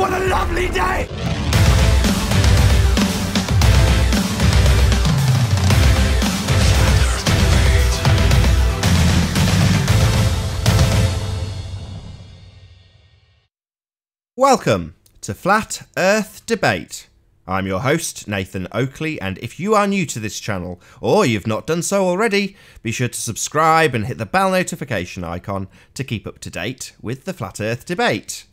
What a lovely day! Welcome to Flat Earth Debate. I'm your host, Nathan Oakley, and if you are new to this channel, or you've not done so already, be sure to subscribe and hit the bell notification icon to keep up to date with the Flat Earth Debate.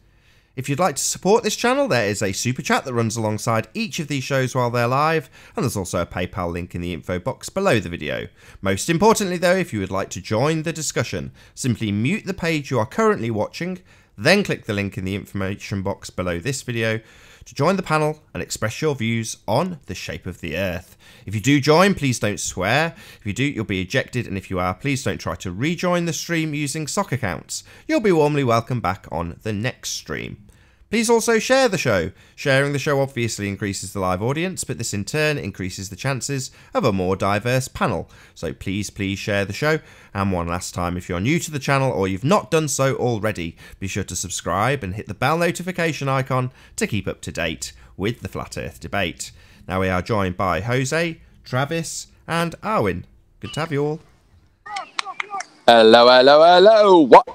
If you'd like to support this channel, there is a super chat that runs alongside each of these shows while they're live, and there's also a PayPal link in the info box below the video. Most importantly though, if you would like to join the discussion, simply mute the page you are currently watching, then click the link in the information box below this video to join the panel and express your views on the shape of the Earth. If you do join, please don't swear. If you do, you'll be ejected, and if you are, please don't try to rejoin the stream using sock accounts. You'll be warmly welcomed back on the next stream. Please also share the show. Sharing the show obviously increases the live audience, but this in turn increases the chances of a more diverse panel. So please share the show. And one last time, if you're new to the channel or you've not done so already, be sure to subscribe and hit the bell notification icon to keep up to date with the Flat Earth Debate. Now we are joined by Jose, Travis and Arwin. Good to have you all. Hello. What?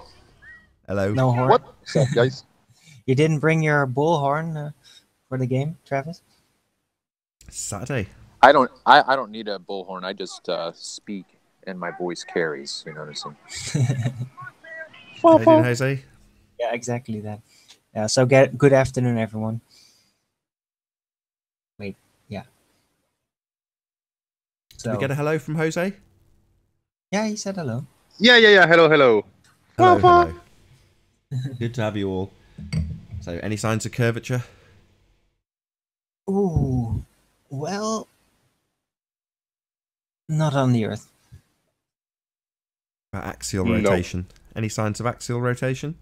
Hello. No horn. What's up, guys? You didn't bring your bullhorn for the game, Travis? Saturday. I don't need a bullhorn. I just speak and my voice carries. You know what I'm saying? How you doing, Jose? Yeah, exactly that. Yeah. So good afternoon, everyone. Wait. Yeah. So, Did we get a hello from Jose? Yeah, he said hello. Yeah. Hello. Hello. Good to have you all. So, any signs of curvature? Ooh. Well, not on the Earth. About axial No. rotation. Any signs of axial rotation?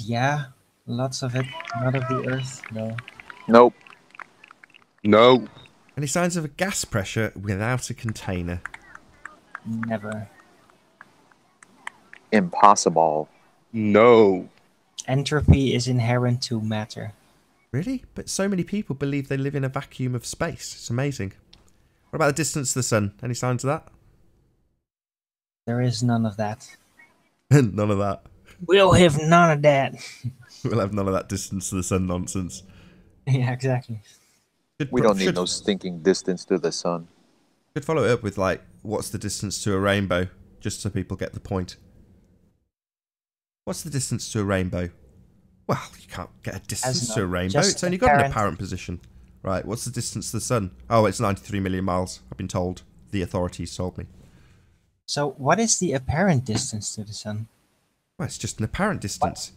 Yeah, lots of it. Not of the Earth. No. Nope. No. Any signs of a gas pressure without a container? Never. Impossible. No. Entropy is inherent to matter. Really? But so many people believe they live in a vacuum of space. It's amazing. What about the distance to the sun? Any signs of that? There is none of that. None of that. We'll have none of that. We'll have none of that distance to the sun nonsense. Yeah, exactly. We don't need no stinking distance to the sun. Could follow it up with, like, what's the distance to a rainbow? Just so people get the point. What's the distance to a rainbow? Well, you can't get a distance to a rainbow. It's only got an apparent position. Right, what's the distance to the sun? Oh, it's 93 million miles, I've been told. The authorities told me. So what is the apparent distance to the sun? Well, it's just an apparent distance.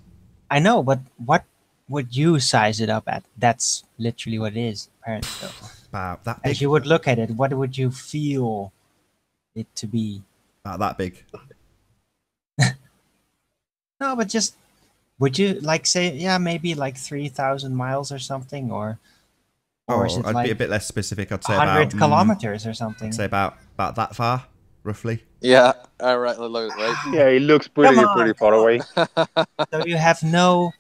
I know, but what would you size it up at? That's literally what it is, apparently. So, About that big. as you would look at it, what would you feel it to be? About that big. No, but just, would you like say, yeah, maybe like 3,000 miles or something, or is it I'd like be a bit less specific. I'd say 100 about kilometers or something? I'd say about that far, roughly. Yeah. All right. Right. Yeah, it looks pretty Come on. far away. So you have no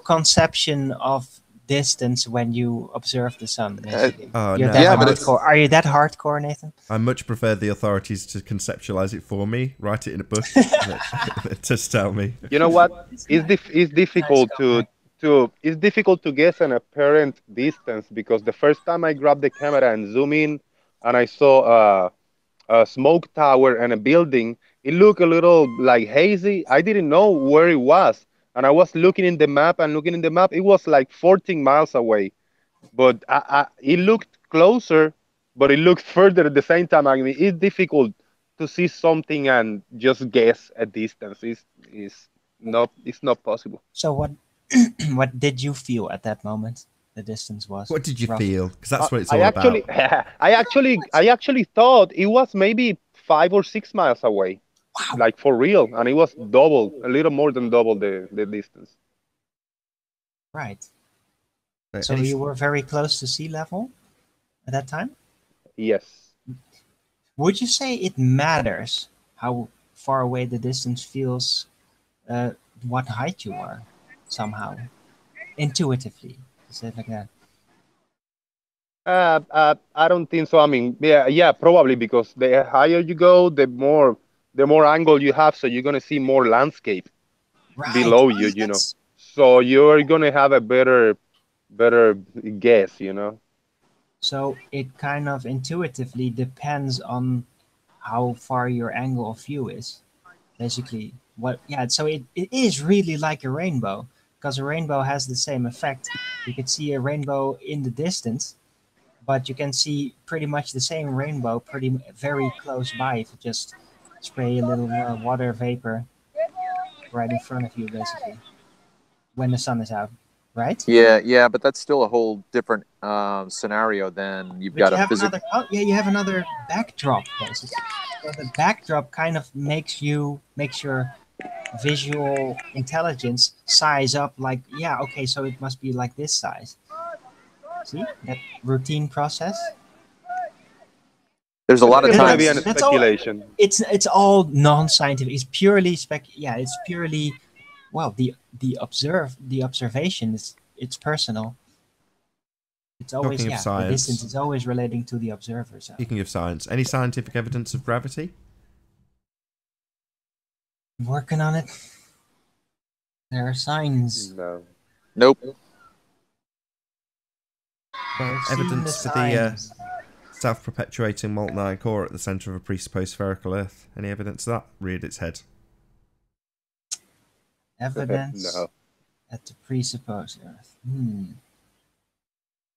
conception of distance when you observe the sun, basically. Oh, You're no. that Yeah, but it's- hardcore. Are you that hardcore, Nathan? I much prefer the authorities to conceptualize it for me, write it in a book, just tell me. You know what? It's difficult it's difficult to guess an apparent distance, because the first time I grabbed the camera and zoom in and I saw a smoke tower and a building, it looked a little like hazy. I didn't know where it was. And I was looking in the map, it was like 14 miles away. But it looked closer, but it looked further at the same time. I mean, it's difficult to see something and just guess a distance. It's not possible. So what what did you feel at that moment the distance was? What did you roughly? feel? Because that's what it's I all actually, about. I actually thought it was maybe 5 or 6 miles away. Wow. Like for real, and it was a little more than double the distance. Right. Right, So any- you were very close to sea level at that time? Yes. Would you say it matters how far away the distance feels what height you are, somehow, intuitively. Say it like that. I don't think so. I mean, yeah, probably because the higher you go, the more angle you have, so you're gonna see more landscape Right. below you, Right, you know. that's- So you're gonna have a better guess, you know. So it kind of intuitively depends on how far your angle of view is. Basically, what? Yeah. So it is really like a rainbow, because a rainbow has the same effect. You could see a rainbow in the distance, but you can see pretty much the same rainbow very close by if you just spray a little water vapor right in front of you, basically, when the sun is out, right? Yeah, but that's still a whole different scenario than you've But got you a have physical. another, oh, yeah, you have another backdrop, basically. So the backdrop kind of makes your visual intelligence size up, like, yeah, okay, so it must be like this size. See that routine process? There's a lot of It's gonna be times. an That's all. speculation. It's all non-scientific. It's purely it's purely, well, the observation is, it's personal. It's always, Talking of the distance science, is always relating to the observer. So speaking of science, any scientific evidence of gravity? working on it. There are signs. No. Nope. Well, We're seeing the evidence for the signs. self-perpetuating molten iron core at the centre of a presupposed spherical Earth. Any evidence of that reared its head? Evidence No. at the presupposed Earth.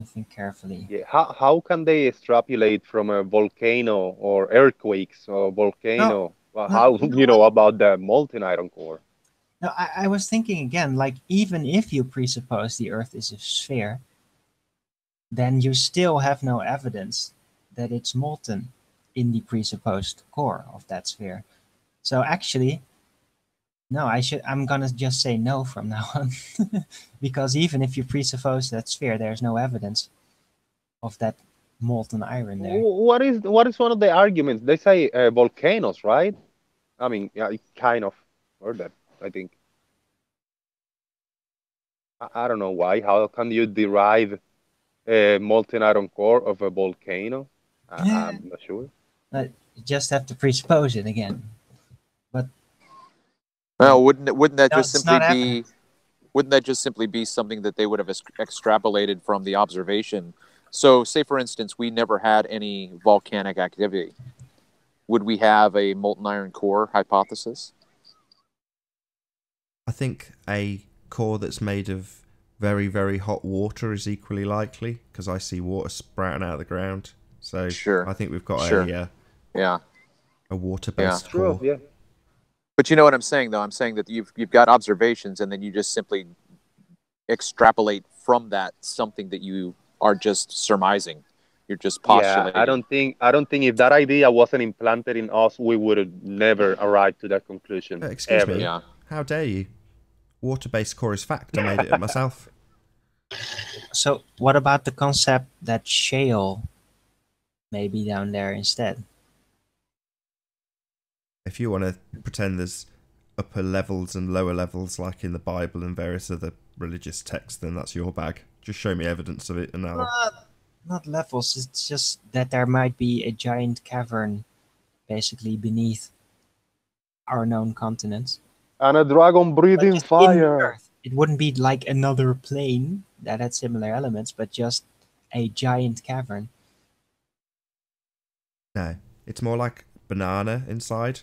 I think carefully. Yeah. How can they extrapolate from a volcano or earthquakes or volcano? Well, No, how you know you know what? about the molten iron core? No, I was thinking again, like, even if you presuppose the Earth is a sphere, then you still have no evidence that it's molten in the presupposed core of that sphere. So actually, no, I'm gonna just say no from now on. Because even if you presuppose that sphere, there's no evidence of that molten iron there. What is one of the arguments? They say volcanoes, right? I mean, yeah, I kind of heard that. I think I don't know why. How can you derive a molten iron core of a volcano? Yeah. I'm not sure. You just have to presuppose it again. But Well, wouldn't that no, just it's simply not happening. be? Wouldn't that just simply be something that they would have extrapolated from the observation? So, say for instance, we never had any volcanic activity. Would we have a molten iron core hypothesis? I think a core that's made of very, very hot water is equally likely, because I see water sprouting out of the ground. So Sure. I think we've got Sure. a Yeah. water-based True. core. Yeah. But you know what I'm saying, though. I'm saying that you've got observations, and then you just simply extrapolate from that something that you are just surmising. You're just Yeah, postulating. I don't think if that idea wasn't implanted in us, we would have never arrived to that conclusion Excuse ever. me. Yeah. How dare you? Water-based core is fact. I made it up myself. So what about the concept that shale may be down there instead? If you want to pretend there's upper levels and lower levels like in the Bible and various other religious texts, then that's your bag. Just show me evidence of it and I'll... Not levels, it's just that there might be a giant cavern basically beneath our known continents. And a dragon But breathing just in the fire. Earth. It wouldn't be like another plane that had similar elements, but just a giant cavern. No, it's more like banana inside.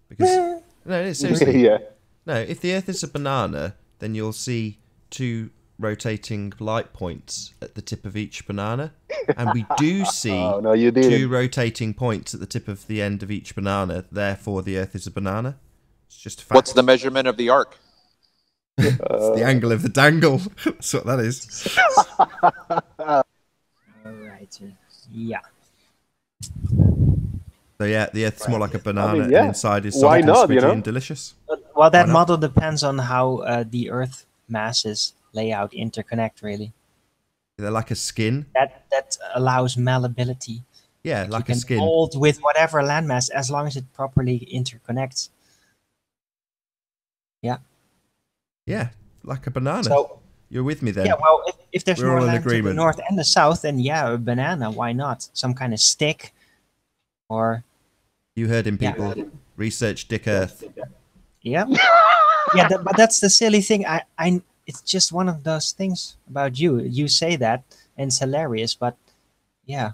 Because... No, seriously. Yeah. No, if the Earth is a banana, then you'll see two rotating light points at the tip of each banana. And we do see Oh, no, you two didn't. rotating points at the tip of the end of each banana. Therefore, the Earth is a banana. It's just a fact. What's the measurement of the arc? It's the angle of the dangle. That's what that is. Alright. Yeah. So yeah, the Earth's more like a banana, yeah. and inside is Why soft and not, you squidgy know? and delicious. Well, that Why not? model depends on how the Earth masses layout interconnect, really. They're like a skin. That allows malleability. Yeah, You like a can skin. mold with whatever landmass as long as it properly interconnects. Yeah. Yeah, like a banana. So You're with me then. yeah, well, if there's We're more all in land to the agreement. north and the south, then yeah, a banana. Why not? Some kind of stick, or You heard him, yeah, people. Research Dick Earth. yeah, yeah. But that's the silly thing. It's just one of those things about you. You say that, and it's hilarious. But yeah,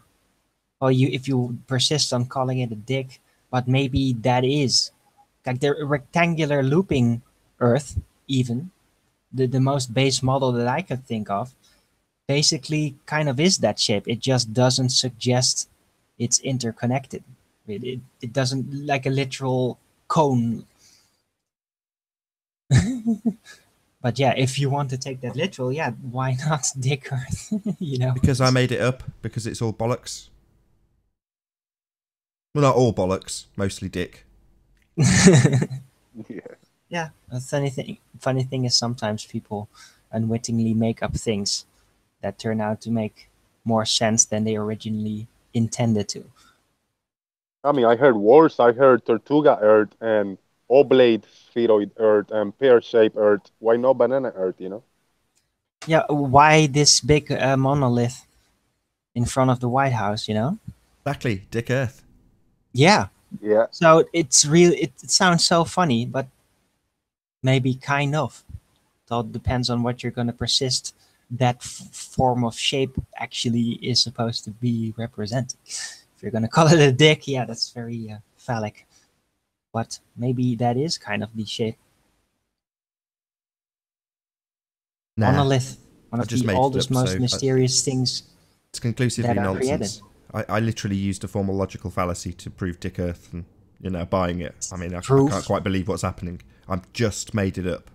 or if you persist on calling it a dick, but maybe that is like the rectangular looping Earth, even the most base model that I could think of, basically kind of is that shape. It just doesn't suggest it's interconnected. It doesn't like a literal cone. But yeah, if you want to take that literal, yeah, why not dick Earth? You know, Because I made it up. Because it's all bollocks. Well, not all bollocks. Mostly dick. Yeah. Yeah, a funny thing is sometimes people unwittingly make up things that turn out to make more sense than they originally intended to. I mean, I heard worse. I heard Tortuga Earth and oblate spheroid Earth and pear-shaped Earth. Why not banana Earth? You know? Yeah, why this big monolith in front of the White House? You know? Exactly. Dick Earth. Yeah. Yeah. So it's real. It sounds so funny, but maybe kind of. It all depends on what you're going to persist that form of shape actually is supposed to be represented. If you're going to call it a dick, yeah, that's very phallic. But maybe that is kind of the shape. Nah. Monolith, one I of just the made it oldest, up, most so mysterious things It's conclusively that are created. nonsense. I literally used a formal logical fallacy to prove Dick Earth and, buying it. I mean, I Proof. can't quite believe what's happening. I've just made it up.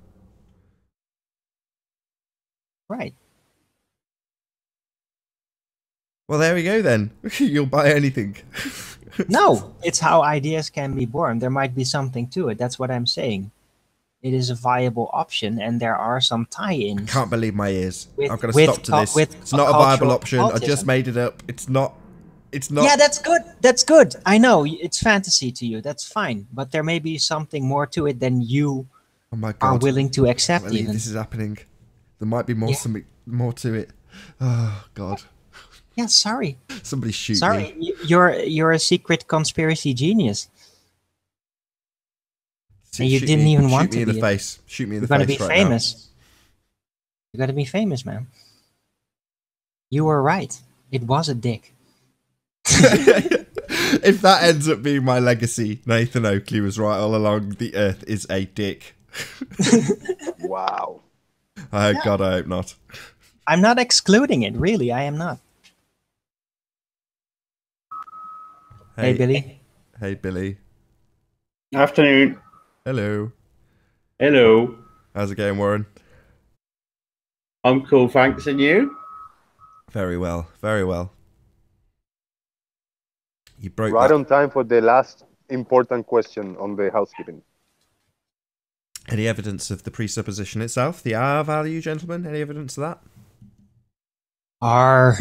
Right. Well, there we go then. You'll buy anything. No, it's how ideas can be born. There might be something to it. That's what I'm saying. It is a viable option, and there are some tie-ins. Can't believe my ears. With- I've got to with stop to cul- this. with It's not a viable cultural option. I just occultism. made it up. It's not. Yeah, that's good. That's good. I know it's fantasy to you. That's fine. But there may be something more to it than you Oh my are god. willing to I accept. believe Even this is happening. There might be more Yeah. something more to it. Oh god. yeah. Sorry. Somebody shoot Sorry. me. You're a secret conspiracy genius. And you Shoot didn't me, even shoot want me to in the be. face. Shoot me in You're the gonna face be right famous. You gotta be famous, man. You were right. It was a dick. If that ends up being my legacy, Nathan Oakley was right all along. The Earth is a dick. Wow. Oh God, I hope not. I'm not excluding it. Really, I am not. Hey, Billy. Hey, Billy. Afternoon. Hello. Hello. How's it going, Warren? I'm cool, thanks. And you? Very well. Very well. You broke Right that. on time for the last important question on the housekeeping. Any evidence of the presupposition itself? The R value, gentlemen? Any evidence of that? R.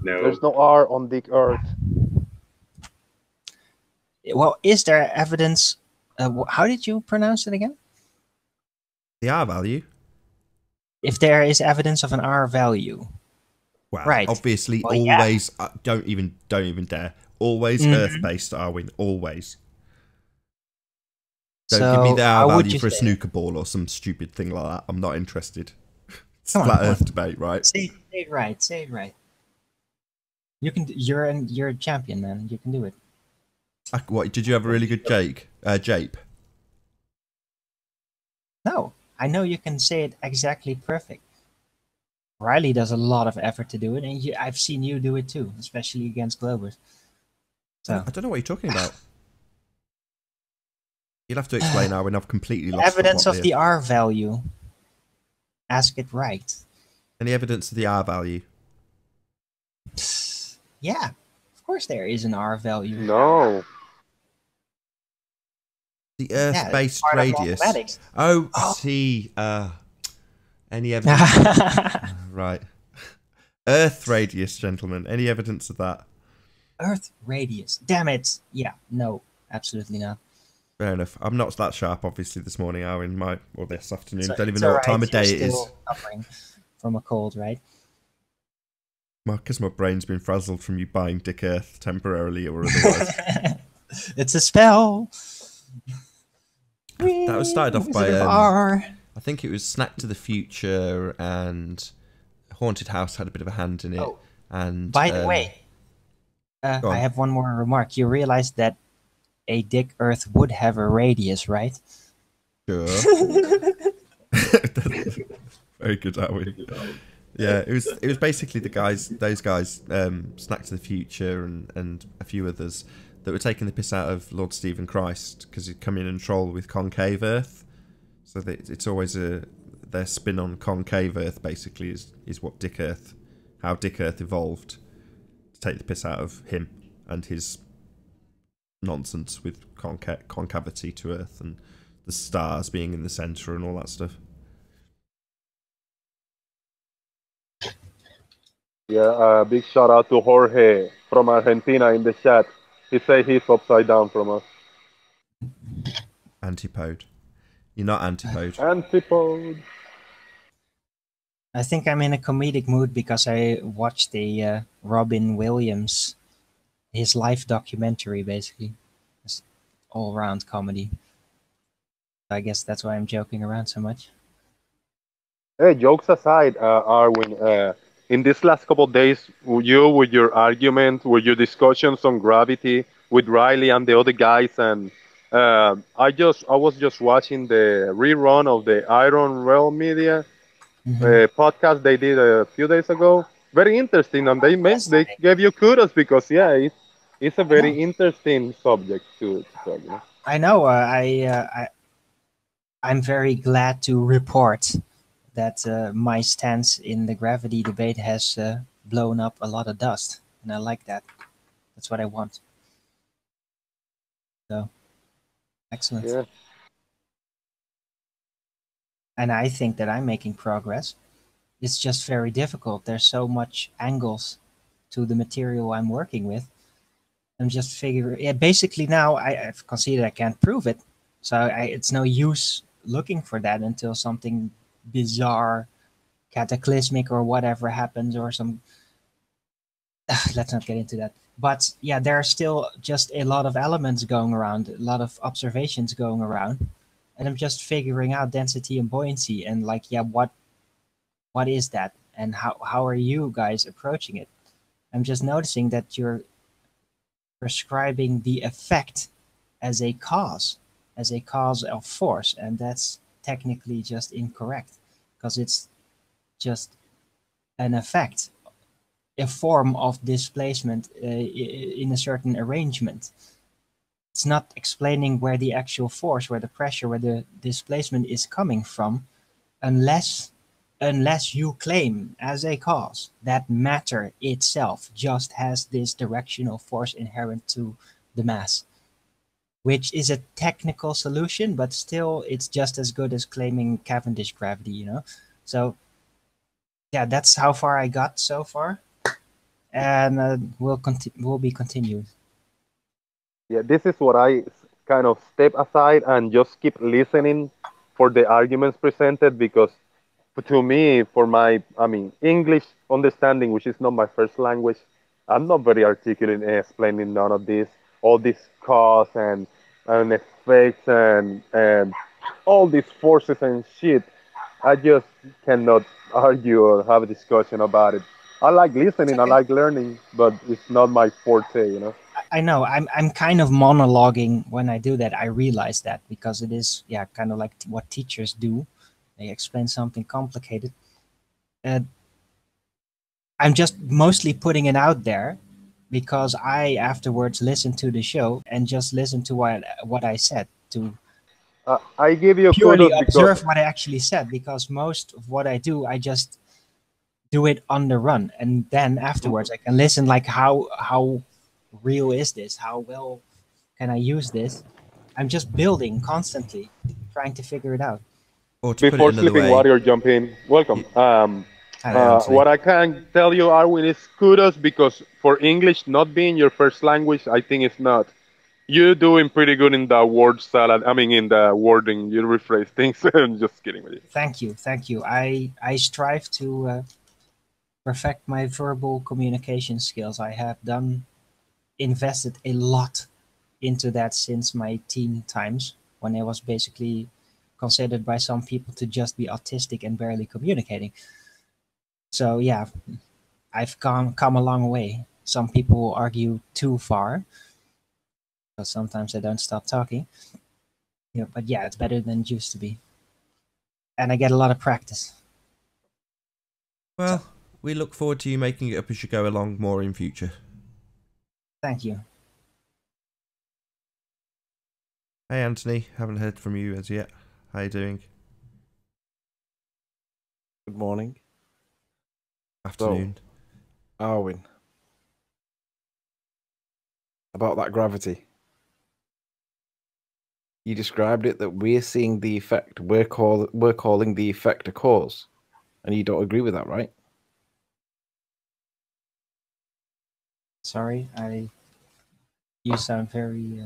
No. There's no R on Dick Earth. Well, is there evidence? How did you pronounce it again? The R value? If there is evidence of an R value. Well, Right. obviously, Well, yeah. always. Don't even dare. Always Earth-based, Arwin. Always. Don't give me the how R would value you for a say it? snooker ball or some stupid thing like that. I'm not interested. It's Come on, flat come on. Earth debate, right? Say it right. Say it right. You can. You're a champion, man. You can do it. What did you have a really good jape? No, I know you can say it exactly perfect. Riley does a lot of effort to do it, and I've seen you do it too, especially against Globers. So I don't know what you're talking about. You'll have to explain, Arwin. I've completely lost evidence the plot of here. the R value. Ask it right. Any evidence of the R value? Yeah, of course there is an R value. No. The Yeah, it's Earth-based part of radius. mathematics. Oh, I Oh. see. Any evidence? Right. Earth radius, gentlemen. Any evidence of that? Earth radius. Damn it. Yeah, no, absolutely not. Fair enough. I'm not that sharp, obviously, this morning, or this afternoon. So Don't even it's know all what time right, of day you're it is. still suffering from a cold, right? Because my brain's been frazzled from you buying Dick Earth temporarily or otherwise. It's a spell. That was started off by, Wizard of R. I think it was Snack to the Future and Haunted House had a bit of a hand in it. Oh, And by the way, go on. I have one more remark. You realize that a Dick Earth would have a radius, right? Sure. Very good, Owen. Yeah, it was basically those guys, Snack to the Future and a few others that were taking the piss out of Lord Stephen Christ because he'd come in and troll with concave Earth. So that it's always their spin on concave Earth basically is what how Dick Earth evolved to take the piss out of him and his nonsense with concavity to Earth and the stars being in the centre and all that stuff. Yeah, big shout out to Jorge from Argentina in the chat. He say he's upside down from us. Antipode. You're not antipode. Antipode. I think I'm in a comedic mood because I watched the Robin Williams, his life documentary, basically. It's all-round comedy. I guess that's why I'm joking around so much. Hey, jokes aside, Arwin, in these last couple of days, with your argument, with your discussions on gravity, with Riley and the other guys, and I was just watching the rerun of the Iron Realm Media podcast they did a few days ago. Very interesting, and they gave you kudos because it's a very interesting subject to talk. You know? I know. I'm very glad to report that my stance in the gravity debate has blown up a lot of dust, and I like that. That's what I want. So, excellent. Yeah. And I think that I'm making progress. It's just very difficult. There's so much angles to the material I'm working with. I'm just figuring. Yeah, basically now I've conceded I can't prove it, so it's no use looking for that until something bizarre, cataclysmic, or whatever happens, or some. Let's not get into that. But yeah, there are still just a lot of elements going around, a lot of observations going around, and I'm just figuring out density and buoyancy, and like, yeah, what is that, and how are you guys approaching it? I'm just noticing that you're prescribing the effect as a cause of force, and that's technically just incorrect because it's just an effect, a form of displacement in a certain arrangement. It's not explaining where the actual force, where the pressure, where the displacement is coming from, unless you claim as a cause that matter itself just has this directional force inherent to the mass, which is a technical solution, but still it's just as good as claiming Cavendish gravity, you know? So yeah, that's how far I got so far, and will be continued. Yeah, this is what I kind of step aside and just keep listening for the arguments presented because to me, for my, English understanding, which is not my first language, I'm not very articulate in explaining none of this, all this cause and effects and all these forces and shit. I just cannot argue or have a discussion about it. I like listening, I like learning, but it's not my forte, you know. I know I'm kind of monologuing when I do that. I realize that because it is kind of like what teachers do. They explain something complicated. I'm just mostly putting it out there because I afterwards listened to the show and just listened to what I said to I give you purely kudos observe because what I actually said, because most of what I do, I just do it on the run, and then afterwards I can listen like how real is this? How well can I use this? I'm just building constantly, trying to figure it out. Or to put it before another Sleeping way, Warrior jump in, welcome. Hello, What I can tell you, Arwin, is kudos because for English not being your first language, I think it's not. You're doing pretty good in the word salad. I mean, in the wording, you rephrase things. I'm just kidding with you. Thank you, thank you. I strive to perfect my verbal communication skills. I have invested a lot into that since my teen times, when I was basically considered by some people to just be autistic and barely communicating. So yeah, I've come a long way. Some people will argue too far, but sometimes I don't stop talking. Yeah, but yeah, it's better than it used to be, and I get a lot of practice. Well, we look forward to you making it up as you go along more in future. Thank you. Hey Anthony, haven't heard from you as yet. How you doing? Good morning. Afternoon. So, Arwin, about that gravity. You described it that we're seeing the effect. We're calling the effect a cause, and you don't agree with that, right? Sorry, you sound very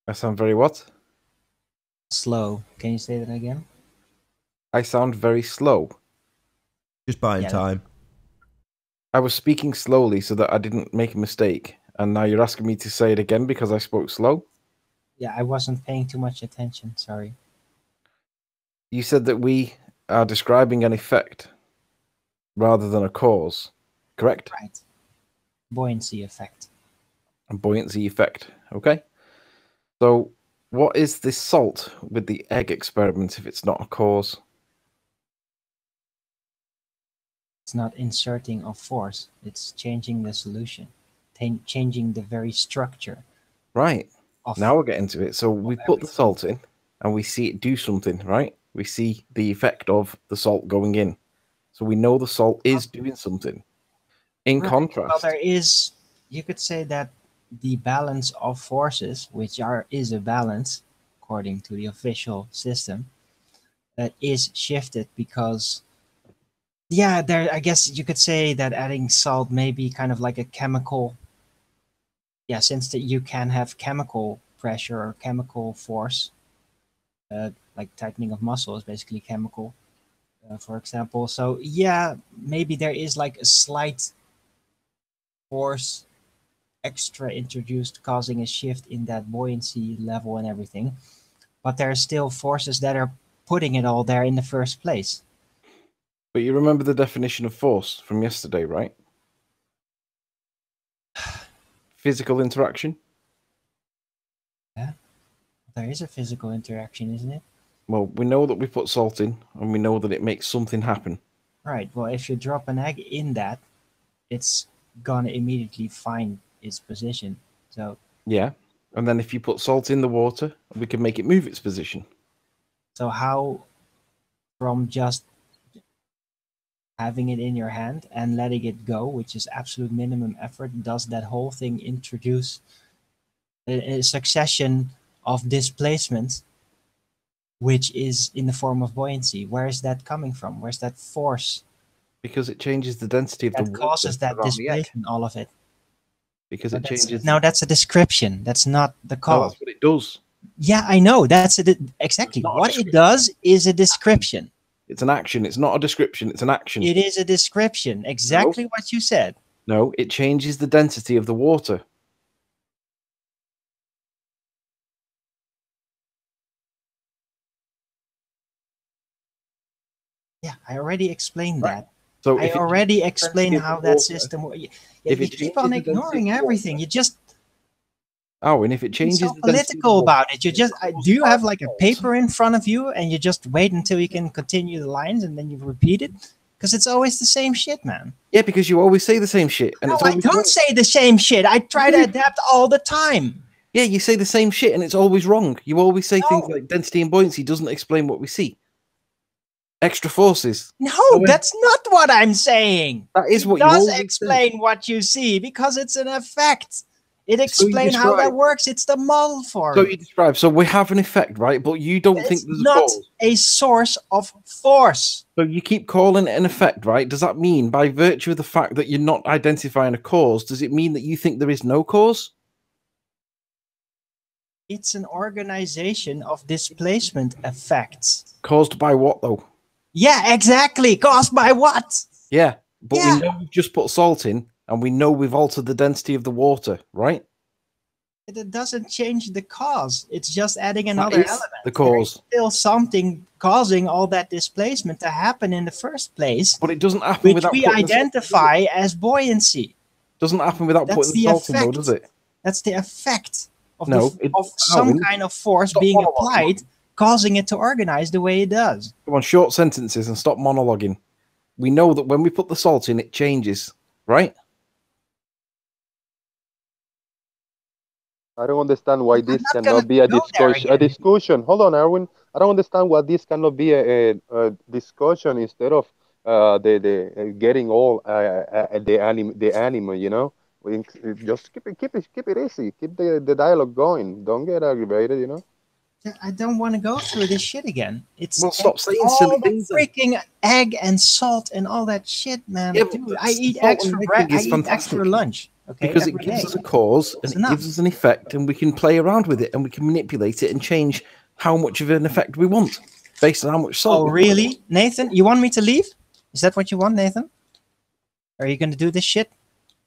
I sound very what? slow. Can you say that again? I sound very slow. Just buying Yeah. time. I was speaking slowly so that I didn't make a mistake, and now you're asking me to say it again because I spoke slow? Yeah, I wasn't paying too much attention. Sorry. You said that we are describing an effect rather than a cause, correct? Right. Buoyancy effect. A buoyancy effect, okay? So, what is this salt with the egg experiment if it's not a cause? It's not inserting of force. It's changing the solution, changing the very structure. Right. Of Now we're getting to it. So we put the salt in and we see it do something, right? We see the effect of the salt going in. So we know the salt is doing something. In Right. contrast, Well, there is, you could say that the balance of forces, which is a balance according to the official system, that is shifted because, yeah, there. I guess you could say that adding salt may be kind of like a chemical. Yeah, since that you can have chemical pressure or chemical force, like tightening of muscle is basically chemical, for example. So yeah, maybe there is like a slight force extra introduced, causing a shift in that buoyancy level and everything. But there are still forces that are putting it all there in the first place. but you remember the definition of force from yesterday, right? Physical interaction. Yeah, there is a physical interaction, isn't it? Well, we know that we put salt in and we know that it makes something happen. Right. Well, if you drop an egg in that, it's gonna immediately find its position. So Yeah. And then if you put salt in the water, we can make it move its position. so how, from just having it in your hand and letting it go, which is absolute minimum effort, does that whole thing introduce a succession of displacements, which is in the form of buoyancy? Where is that coming from? Where's that force Because it changes the density of the that water causes that around the egg. displacement, all of it? Because No, it changes. no, that's a description. That's not the No, cause. that's what it does. Yeah, I know. That's exactly not a what it description. does is a description. It's an action. It's not a description. It's an action. It is a description. Exactly what you said. No, it changes the density of the water. Yeah, I already explained Right. that. So I if it already changes the explained density of how the that water- system works. if You it keep on changes the density of ignoring the everything. water- You just Oh, and if it be changes so the density of the political water, about it. You just do you have like a cause. paper in front of you and you just wait until you can continue the lines and then you repeat it? Because it's always the same shit, man. Yeah, because you always say the same shit, and No, it's I always don't wrong. say the same shit. I try to adapt all the time. Yeah, you say the same shit, and it's always wrong. You always say things No. like density and buoyancy doesn't explain what we see. Extra forces. No, No, that's not what I'm saying. That is It what you does always say. explain what you see because it's an effect. It explains how that describe- works. It's the model for So it. you describe. So we have an effect, right? But you don't think It's there's a not cause. a source of force. So you keep calling it an effect, right? Does that mean, by virtue of the fact that you're not identifying a cause, does it mean that you think there is no cause? It's an organization of displacement effects. Caused by what, though? Yeah, exactly. Caused by what? Yeah, but Yeah. we know we've just put salt in, and we know we've altered the density of the water, right? It doesn't change the cause. It's just adding another That is element. the cause. There's still something causing all that displacement to happen in the first place, But it doesn't happen which without we putting the salt in, identify as buoyancy. doesn't happen without That's putting the the salt in, though, effect. does it? That's the effect of, No, of some Alvin, kind of force stop being monologuing. applied, causing it to organize the way it does. Come on, short sentences and stop monologuing. We know that when we put the salt in, it changes, right? I don't understand why I'm this not gonna cannot be a go there discussion. A again. discussion. Hold on, Erwin. I don't understand why this cannot be a discussion instead of the getting all the anime. You know, just keep it easy. Keep the dialogue going. Don't get aggravated. You know. I don't want to go through this shit again. It's Well, stop saying all silly the things then. freaking egg and salt and all that shit, man. Yeah, but Dude, I salt eat and eggs for egg bread. I is eat eggs fantastic. for lunch. Okay, Because it every gives day. us a cause and That's it enough. gives us an effect, and we can play around with it and we can manipulate it and change how much of an effect we want based on how much salt. Oh, we put. really, Nathan? You want me to leave? Is that what you want, Nathan? Are you going to do this shit?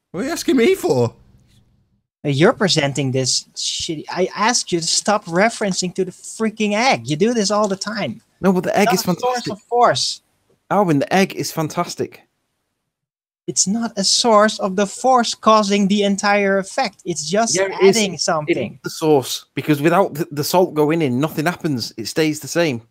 What are you asking me for? You're presenting this shit. I asked you to stop referencing to the freaking egg. You do this all the time. No, but the egg Not is a source fantastic. of force. Alvin, the egg is fantastic. It's not a source of the force causing the entire effect. It's just Yeah, it is. adding It something. is the source, because without the salt going in, nothing happens. It stays the same.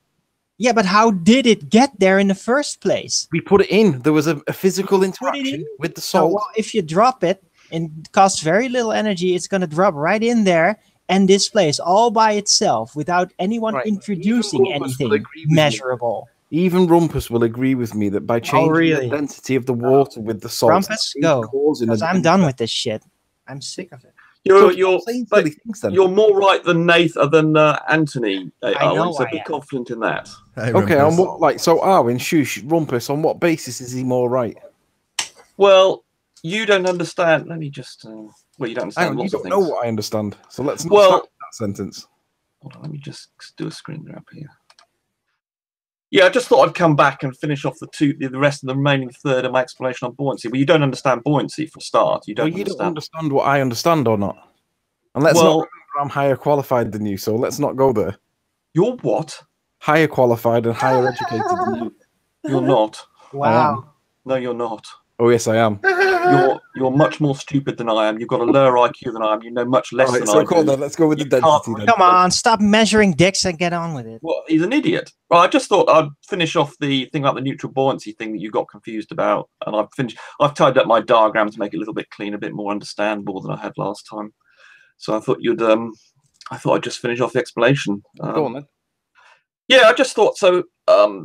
Yeah, but how did it get there in the first place? We put it in. There was a physical Put it interaction in? with the So, salt. well, if you drop it and it costs very little energy, it's going to drop right in there and displace all by itself without anyone Right. introducing Even Rumpus will anything agree with me. measurable. Even Rumpus will agree with me that by changing really? the density of the water with the salt, Rumpus, it's go. causing Because a- I'm done with this shit. I'm sick of it. So You're stop saying but silly things then. you're more right than Nathan than Anthony. I know Owen, so I be am. confident in that. Hey, Okay, on Rumpus. what, like, so Arwin, Shush, Rumpus, on what basis is he more right? Well, you don't understand. Let me just. Well, you don't Hang understand on, you lots of don't things. know what I understand, so let's not Well- start with that sentence. Hold on, let me just do a screen grab here. Yeah, I just thought I'd come back and finish off the rest of the remaining third of my explanation on buoyancy. Well, you don't understand buoyancy for a start. You don't Well, you don't understand. understand what I understand or not. And let's Well- not remember I'm higher qualified than you, so let's not go there. You're what? Higher qualified and higher educated than you. You're not. Wow. No, you're not. Oh, yes, I am. You're much more stupid than I am. You've got a lower IQ than I am. You know much less Alright, than so I cool do. then, let's go with the You density can't- then. Come on, stop measuring dicks and get on with it. Well, he's an idiot. Well, I just thought I'd finish off the thing about the neutral buoyancy thing that you got confused about, and I've tied up my diagram to make it a little bit cleaner, a bit more understandable than I had last time. So I thought I thought I'd just finish off the explanation. Go on then. Yeah, I just thought so.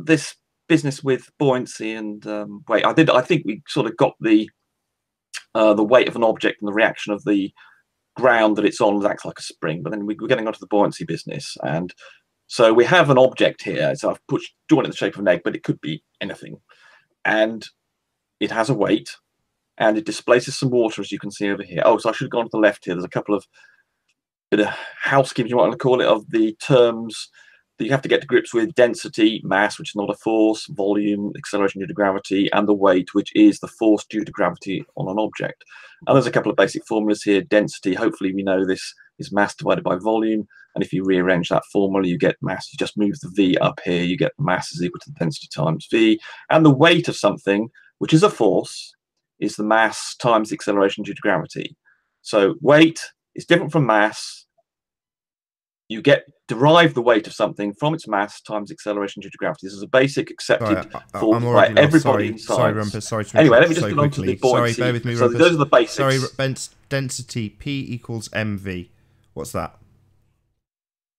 This business with buoyancy and weight. I think we sort of got the weight of an object and the reaction of the ground that it's on acts like a spring. But then we're getting onto the buoyancy business, and so we have an object here. So I've drawn it in the shape of an egg, but it could be anything, and it has a weight, and it displaces some water, as you can see over here. Oh, so I should have gone to the left here. There's a couple of bit of housekeeping, you might want to call it, of the terms that you have to get to grips with: density, mass, which is not a force, volume, acceleration due to gravity, and the weight, which is the force due to gravity on an object. And there's a couple of basic formulas here. Density, hopefully we know this, is mass divided by volume. And if you rearrange that formula, you get mass. You just move the V up here. You get mass is equal to the density times V. And the weight of something, which is a force, is the mass times the acceleration due to gravity. So weight is different from mass. You derive the weight of something from its mass times acceleration due to gravity. This is a basic accepted formula I'm by already lost. everybody in Sorry, science. Rumpus. Sorry to Anyway, let interrupt me just so get on to the quickly. Sorry, buoyancy. bear with me, So Rumpus. those are the basics. Sorry, density P equals mv. What's that?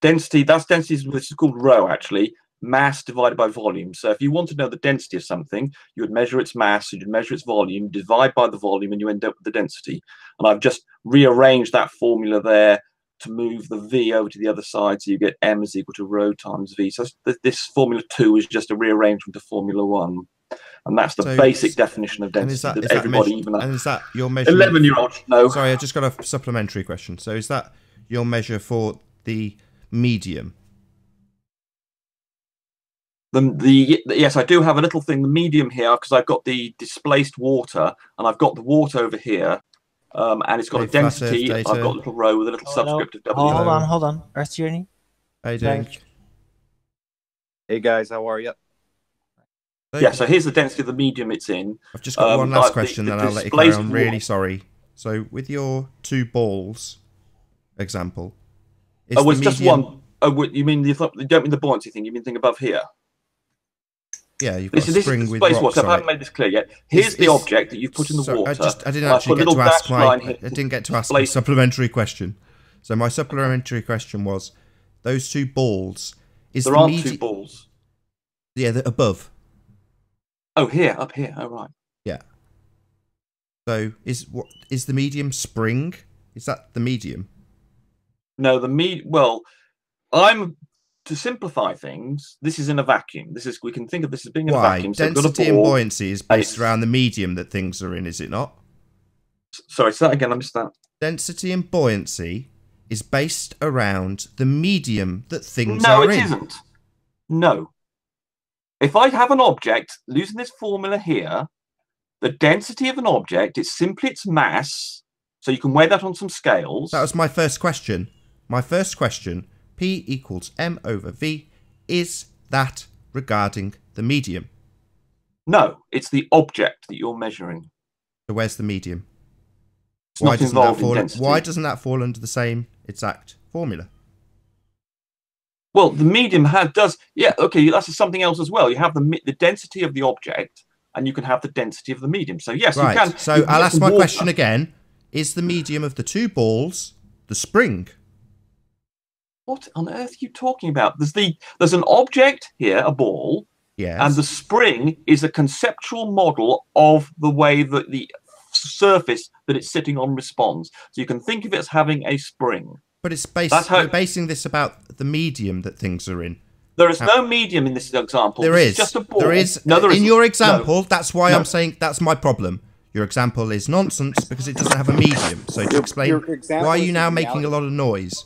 Density, that's density, which is called rho, actually. Mass divided by volume. So if you want to know the density of something, you would measure its mass, you'd measure its volume, divide by the volume, and you end up with the density. And I've just rearranged that formula there to move the V over to the other side, so you get M is equal to rho times V. So this formula 2 is just a rearrangement of formula 1. And that's the So- basic definition of And is density that, that everybody, even and is that your measure? 11-year-olds know. Sorry, I just got a supplementary question. So is that your measure for the medium? Yes, I do have a little thing, the medium here, because I've got the displaced water, and I've got the water over here, and it's got a density. I've got a little row with a little subscript of W. Hold on. Earth Journey. How you doing? Hey guys, how are you? Yeah, so here's the density of the medium it's in. I've just got one last question, then I'll let you carry on. I'm really sorry. So with your 2 balls example, it's just one. Oh, you mean you don't mean the buoyancy thing? You mean the thing above here? Yeah, you've got a spring with rocks on it. I haven't made this clear yet. Here's the object that you've put in the water. I didn't actually get to ask my supplementary question. So my supplementary question was, those 2 balls, there aren't 2 balls. Yeah, they're above. Oh, here, up here. Oh, right. Yeah. So is the medium spring? Is that the medium? No, to simplify things, this is in a vacuum. We can think of this as being in a vacuum. So density and buoyancy is based around the medium that things are in, is it not? Sorry, say that again. I missed that. Density and buoyancy is based around the medium that things are in. No, it isn't. No. If I have an object, using this formula here, the density of an object is simply its mass. So you can weigh that on some scales. That was my first question. My first question, P equals M over V, is that regarding the medium? No, it's the object that you're measuring. So where's the medium? Why doesn't that fall under the same exact formula? Well, the medium does. Yeah, okay, that's something else as well. You have the density of the object, and you can have the density of the medium. So yes, right. You can. So I'll ask my question again. Is the medium of the 2 balls the spring? What on earth are you talking about? There's an object here, a ball. Yes. And the spring is a conceptual model of the way that the surface that it's sitting on responds. So you can think of it as having a spring. But it's we're basing this about the medium that things are in. There is no medium in this example. There is. Just a ball. There is. No, there isn't. In your example, that's why I'm saying that's my problem. Your example is nonsense because it doesn't have a medium. So to explain, why are you now making a lot of noise?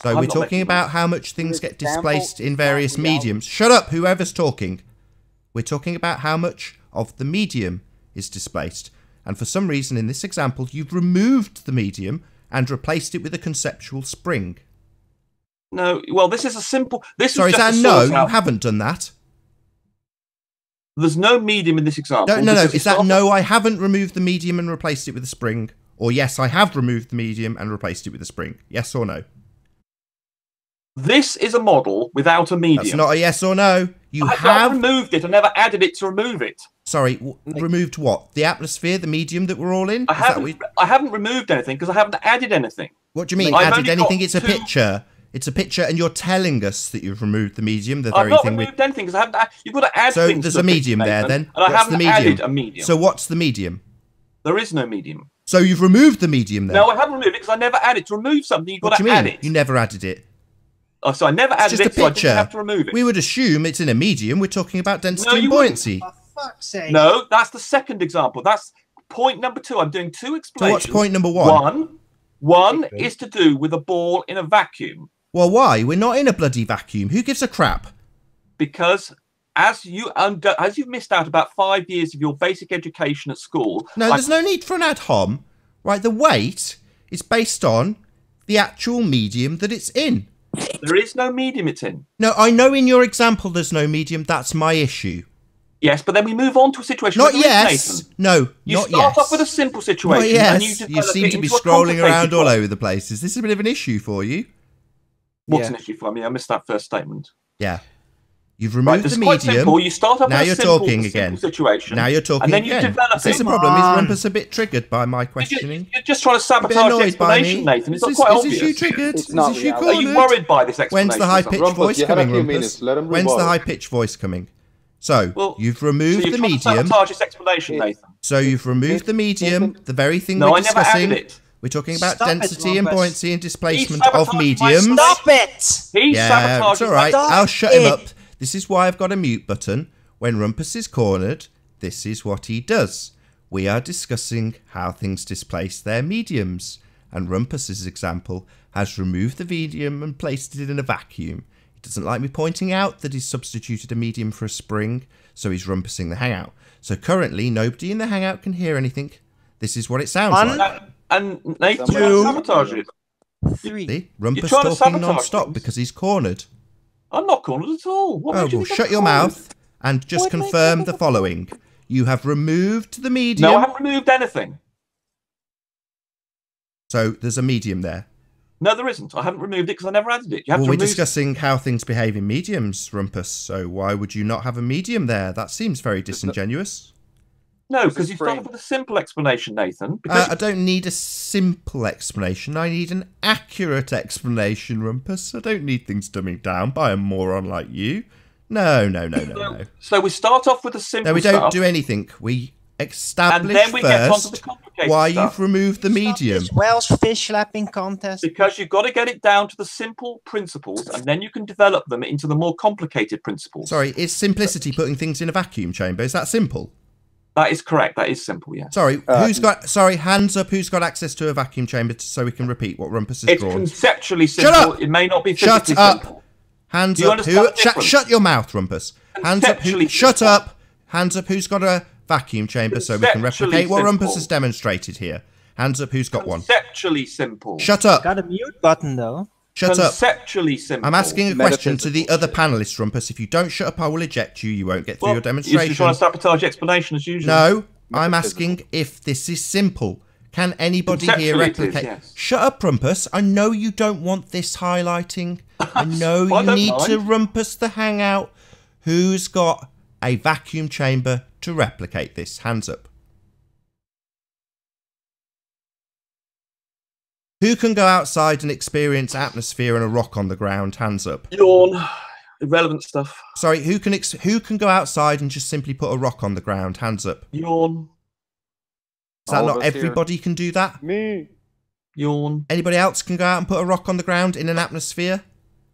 So we're talking about how much things get displaced in various mediums. Shut up, whoever's talking. We're talking about how much of the medium is displaced. And for some reason in this example, you've removed the medium and replaced it with a conceptual spring. No, well, this is a simple... Sorry, is that no? You haven't done that. There's no medium in this example. No. Is that no, I haven't removed the medium and replaced it with a spring? Or yes, I have removed the medium and replaced it with a spring? Yes or no? This is a model without a medium. That's not a yes or no. I have removed it. I never added it to remove it. Sorry, removed what? The atmosphere, the medium that we're all in? I haven't removed anything because I haven't added anything. What do you mean, added anything? It's a picture. It's a picture, and you're telling us that you've removed the medium. I've not removed anything because I haven't. You've got to add things. So there's a medium there, then. And I haven't added a medium. So what's the medium? There is no medium. So you've removed the medium then? No, I haven't removed it because I never added. To remove something, you've got to add it. You never added it. Oh, so I never added it, so I didn't have to remove it. We would assume it's in a medium. We're talking about density and buoyancy. For fuck's sake. No, that's the second example. That's point number 2. I'm doing 2 explanations. So what's point number 1? One is to do with a ball in a vacuum. Well, why? We're not in a bloody vacuum. Who gives a crap? Because as you've missed out about 5 years of your basic education at school... No, there's no need for an ad hom. Right, the weight is based on the actual medium that it's in. There is no medium it's in. No, I know in your example there's no medium. That's my issue. Yes, but then we move on to a situation... Not yes. No, not yes. You start off with a simple situation. Not yes. And you seem to be scrolling around all over the place. Is this a bit of an issue for you? What's an issue for me? I missed that first statement. Yeah. You've removed the medium. Simple. You start off now with you're a simple, talking again. Situation. Now you're talking and then again. You develop Is this a problem? Is Rumpus a bit triggered by my questioning? You're just trying to sabotage the explanation, Nathan. It's quite obvious. Is this you triggered? Is this you cornered? Are you worried by this explanation? When's the high-pitched voice coming, Rumpus? When's the high-pitched voice coming? So, you've removed the medium. Sabotage this explanation, Nathan. So you've removed the medium, the very thing we're discussing. I never added it. We're talking about density and buoyancy and displacement of mediums. Stop it! Yeah, it's all right. I'll shut him up. This is why I've got a mute button. When Rumpus is cornered, this is what he does. We are discussing how things displace their mediums. and Rumpus's example has removed the medium and placed it in a vacuum. He doesn't like me pointing out that he's substituted a medium for a spring, so he's rumpusing the hangout. So currently, nobody in the hangout can hear anything. This is what it sounds like. And Nathan, you sabotage it. 3. See? Rumpus trying to talking sabotage non-stop things. because he's cornered. I'm not cornered at all. What Oh, makes you well, think shut I'm your cornered? mouth and just confirm the following. You have removed the medium. No, I haven't removed anything. So there's a medium there. No, there isn't. I haven't removed it because I never added it. You have Well, to we're remove discussing how things behave in mediums, Rumpus. So why would you not have a medium there? That seems very disingenuous. No, because you spring. started with a simple explanation, Nathan. Because I don't need a simple explanation. I need an accurate explanation, Rumpus. I don't need things dumbing down by a moron like you. No. So we start off with the simple No, we don't stuff, do anything. We and establish then we get onto the first complicated why stuff. you've removed the medium. Welsh fish slapping contest. Because you've got to get it down to the simple principles, and then you can develop them into the more complicated principles. Sorry, is simplicity putting things in a vacuum chamber? Is that simple? That is correct. That is simple, yes. Sorry, hands up who's got access to a vacuum chamber so we can repeat what Rumpus has It's drawn. conceptually Shut simple. up! It may not be Shut physically up! simple. Hands Do you up understand who... the difference? Shut your mouth, Rumpus. Hands up who... Conceptually Shut simple. up! Hands up who's got a vacuum chamber so we can Conceptually replicate what Rumpus simple. has demonstrated here. Hands up who's got one. Conceptually simple. Shut up! Got a mute button though. Shut up! Conceptually simple. I'm asking a question to the Metaphysical other shit. panelists, Rumpus. If you don't shut up, I will eject you. You won't get through Well, your you're demonstration. trying to sabotage the explanation as usual. No, I'm asking if this is simple. Can anybody here Conceptually it is, replicate? yes. Shut up, Rumpus. I know you don't want this highlighting. I know I you don't need to mind. Rumpus the hangout. Who's got a vacuum chamber to replicate this? Hands up. Who can go outside and experience atmosphere and a rock on the ground? Hands up. Yawn. Irrelevant stuff. Sorry, who can go outside and just simply put a rock on the ground? Hands up. Yawn. Is that All of not us here. everybody can do that? Me. Yawn. Anybody else can go out and put a rock on the ground in an atmosphere?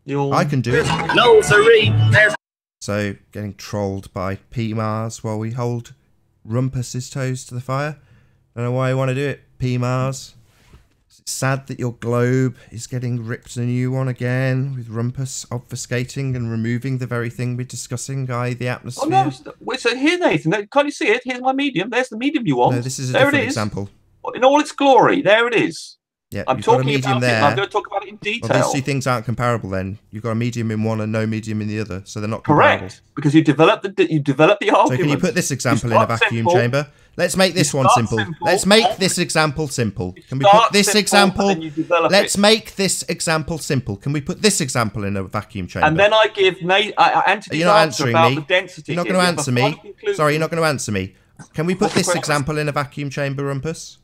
Yawn. I can do it. No, sirree. There's So, getting trolled by P Mars while we hold Rumpus's toes to the fire. Don't know why you want to do it, P Mars. It's sad that your globe is getting ripped a new one again, with Rumpus obfuscating and removing the very thing we're discussing, i.e. the Oh atmosphere. no! Wait, so here, Nathan. Can't you see it? Here's my medium. There's the medium you want. No, this is a there different it is. example. In all its glory. There it is. Yeah, I'm you've got a talking medium about it. there. And I'm going to talk about it in detail. Well, these two things aren't comparable then. You've got a medium in one and no medium in the other, so they're not comparable. Correct, because you develop the So argument. can you put this example in a start vacuum simple. chamber? Let's make this one start simple. simple. Let's make this example simple. Can we start put this simple, example? and then you develop Let's it. make this example simple. Can we put this example in a vacuum chamber? And then I give Anthony's You're not answer answering about me. the density. You're not Give going to a answer final me. conclusion. Sorry, you're not going to answer me. Can we put What's the this question? example in a vacuum chamber, Rumpus?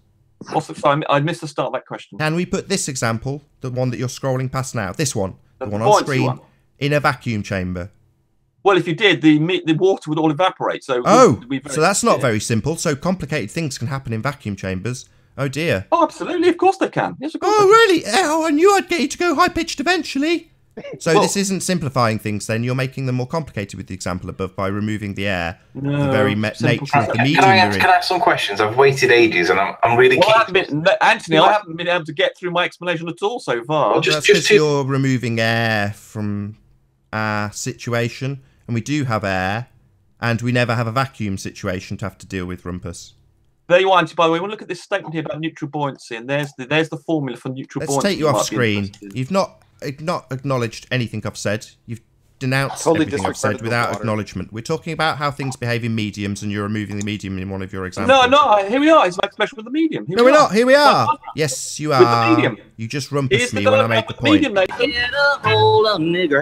What's the time? I missed the start of that question. Can we put this example, the one that you're scrolling past now, this one, the The one on pointy screen, one. in a vacuum chamber? Well, if you did, the water would all evaporate. So Oh, we'd be very- so that's not yeah. very simple. So complicated things can happen in vacuum chambers. Oh dear. Oh, absolutely. Of course they can. Yes, of course. Oh, they can. really? Oh, I knew I'd get you to go high pitched eventually. So Well- this isn't simplifying things then. You're making them more complicated with the example above by removing the air, No, the very simple nature of the Can medium I you're ask, in. can I ask some questions? I've waited ages and I'm really Well, keen. Anthony, I haven't been able to get through my explanation at all so far. Well, That's just because to- you're removing air from our situation, and we do have air, and we never have a vacuum situation to have to deal with, Rumpus. There you are, Anthony. By the way, we'll look at this statement here about neutral buoyancy, and there's the formula for neutral Let's buoyancy. take you off might be screen. interested in. You've not acknowledged anything I've said. You've denounced Totally everything I've said disregarded the without water. acknowledgement. We're talking about how things behave in mediums, and you're removing the medium in one of your examples. No, here we are. It's my expression with the medium. Here No, we we're are. not. Here we are. Yes, you With the are. medium. You just Here's rumpus the me when I diagram made the with point. medium, Nathan. Get a hold of nigger.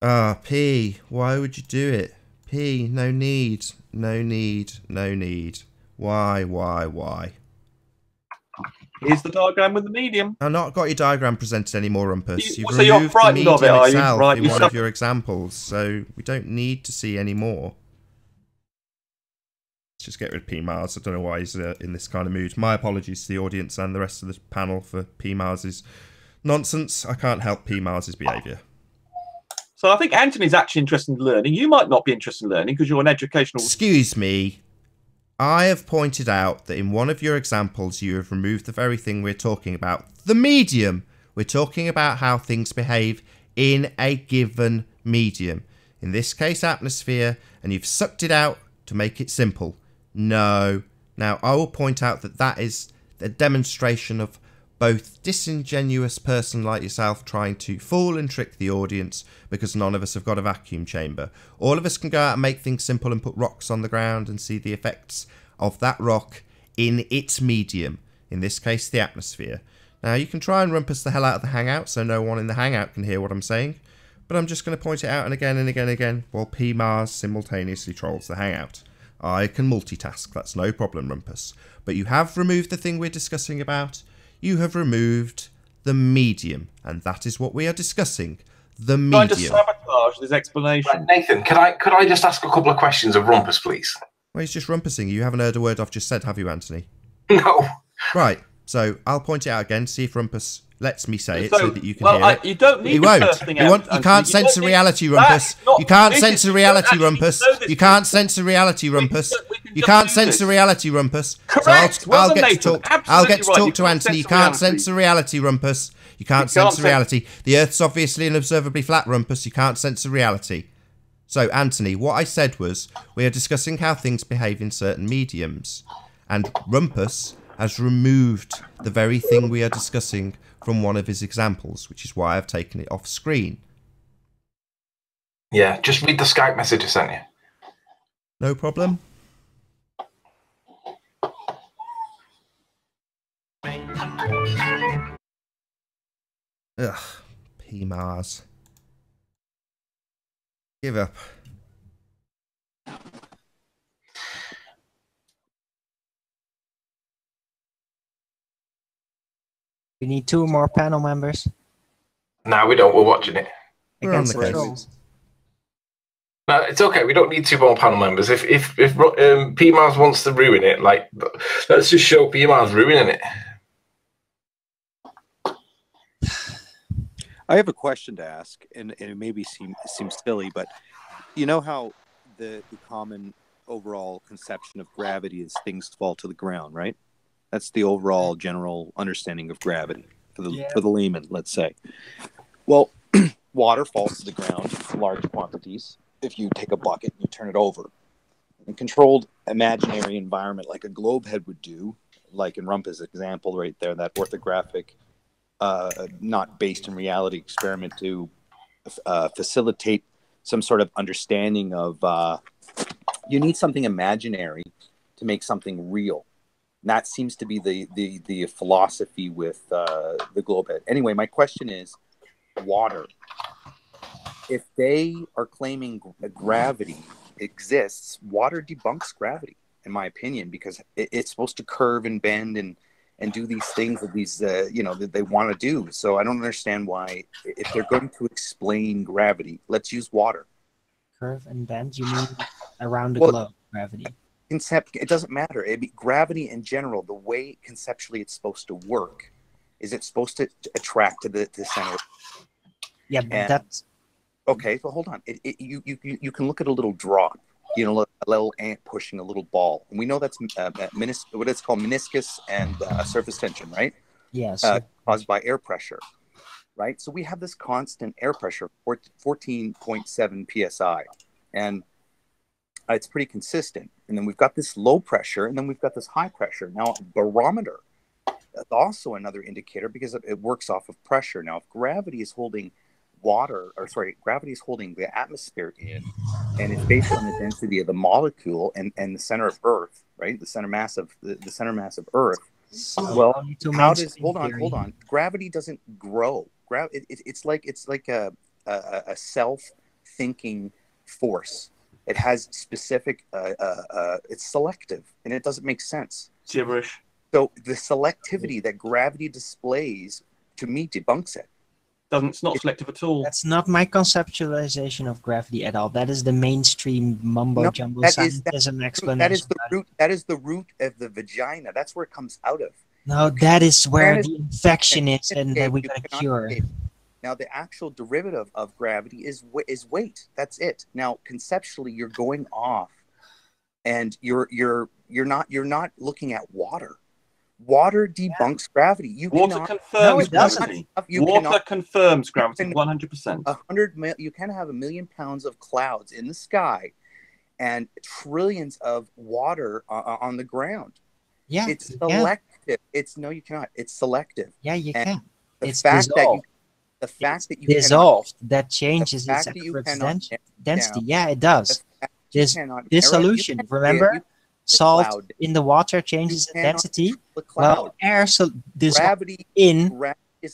Ah, P, why would you do it? P, no need. No need. No need. Why? Here's the diagram with the medium. I've not got your diagram presented anymore, Rumpus. You've So you're removed the frightened of it, medium are you? itself Right, in you one of suffer- your examples, so we don't need to see any more. Let's just get rid of P Mars. I don't know why he's in this kind of mood. My apologies to the audience and the rest of the panel for P Mars's nonsense. I can't help P Mars's behaviour. So I think Anthony's actually interested in learning. You might not be interested in learning because you're an educational. Excuse me. I have pointed out that in one of your examples, you have removed the very thing we're talking about, the medium. We're talking about how things behave in a given medium. In this case, atmosphere, and you've sucked it out to make it simple. No. Now, I will point out that that is a demonstration of both disingenuous person like yourself trying to fool and trick the audience because none of us have got a vacuum chamber. All of us can go out and make things simple and put rocks on the ground and see the effects of that rock in its medium, in this case the atmosphere. Now you can try and rumpus the hell out of the hangout so no one in the hangout can hear what I'm saying, but I'm just going to point it out and again and again and again while PMars simultaneously trolls the hangout. I can multitask, that's no problem, Rumpus. But you have removed the thing we're discussing about. You have removed the medium, and that is what we are discussing. The medium. Trying to sabotage this explanation. Right, Nathan, could I just ask a couple of questions of Rumpus, please? Well, he's just rumpusing. You haven't heard a word I've just said, have you, Anthony? No. Right, so I'll point it out again, see if Rumpus lets me say it so that you can hear it. You don't need he won't. You can't censor reality, Rumpus. You can't censor reality, Rumpus. You can't censor reality, Rumpus. You can't censor reality, Rumpus. Correct. So I'll get to talk. I'll get to talk to Anthony. You can't censor reality, Rumpus. You can't censor reality. The Earth's obviously an observably flat, Rumpus. You can't censor reality. So, Anthony, what I said was we are discussing how things behave in certain mediums, and Rumpus has removed the very thing we are discussing from one of his examples, which is why I've taken it off screen. Yeah, just read the Skype message I sent you. No problem. Ugh, PMars. Give up. We need 2 more panel members. No, we don't. We're watching it. We're on the case. Trolls. No, it's okay. We don't need 2 more panel members. If PMars wants to ruin it, like, let's just show PMars ruining it. I have a question to ask, and it maybe seems silly, but you know how the common overall conception of gravity is things fall to the ground, right? That's the overall general understanding of gravity for the layman, let's say. Well, water falls to the ground in large quantities if you take a bucket and you turn it over. In a controlled imaginary environment like a globe head would do, like in Rumpus' example right there, that orthographic, not based in reality experiment to facilitate some sort of understanding of, you need something imaginary to make something real. And that seems to be the philosophy with the globe head. Anyway, my question is, water. If they are claiming gravity exists, water debunks gravity, in my opinion, because it's supposed to curve and bend and do these things that these that they want to do. So I don't understand why, if they're going to explain gravity, let's use water. Curve and bend? You mean around the globe gravity? It doesn't matter. Gravity in general, the way conceptually it's supposed to work, is it's supposed to attract to the center. Yeah, but that's okay. So hold on. You can look at a little drop. You know, a little ant pushing a little ball, and we know that's what it's called, meniscus and surface tension, right? Yes. Caused by air pressure, right? So we have this constant air pressure, 14.7 psi, and it's pretty consistent. And then we've got this low pressure, and then we've got this high pressure. Now, a barometer, that's also another indicator because it works off of pressure. Now, if gravity is holding gravity is holding the atmosphere in, and it's based on the density of the molecule and the center of Earth, right? The center mass of Earth. Well, how does hold on? Gravity doesn't grow. It's like a self-thinking force. It has specific. It's selective, and it doesn't make sense. Gibberish. So the selectivity that gravity displays, to me, debunks it. It's not selective at all. That's not my conceptualization of gravity at all. That is the mainstream mumbo jumbo scientism explanation. That is the root of the vagina. That's where it comes out of. No, that is where the infection is, and that we got to cure. Now, the actual derivative of gravity is weight. That's it. Now, conceptually, you're going off and you're not looking at water. Water debunks gravity. Water confirms gravity. Water confirms gravity 100%. You can have 1 million pounds of clouds in the sky and trillions of water on the ground. Yeah, it's selective. You cannot. It's selective. Yeah, you can. It's dissolved. The fact that you dissolved, that changes its density. Yeah, it does. Dissolution. Remember, salt in the water changes its density. Well, air dissolved in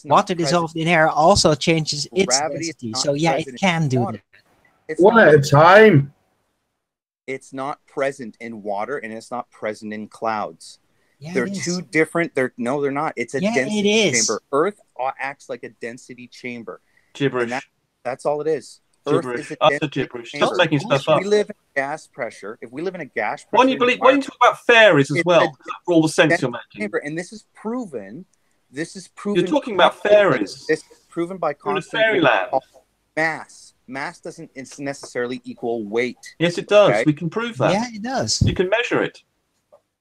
water dissolved in air also changes its density. So yeah, it can do that. One at a time. It's not present in water, and it's not present in clouds. Yeah, they're two different. They're not. It's a density chamber. Earth acts like a density chamber. Gibberish. That's all it is. Gibberish. Utter gibberish. Just making stuff up. We live in gas pressure. If we live in a gas pressure, why don't you talk about fairies as well? For all the sense you're making. Chamber, and this is proven. You're talking about fairies. This is proven by constant fairyland. Mass. Mass doesn't necessarily equal weight. Yes, it does. Okay? We can prove that. Yeah, it does. You can measure it.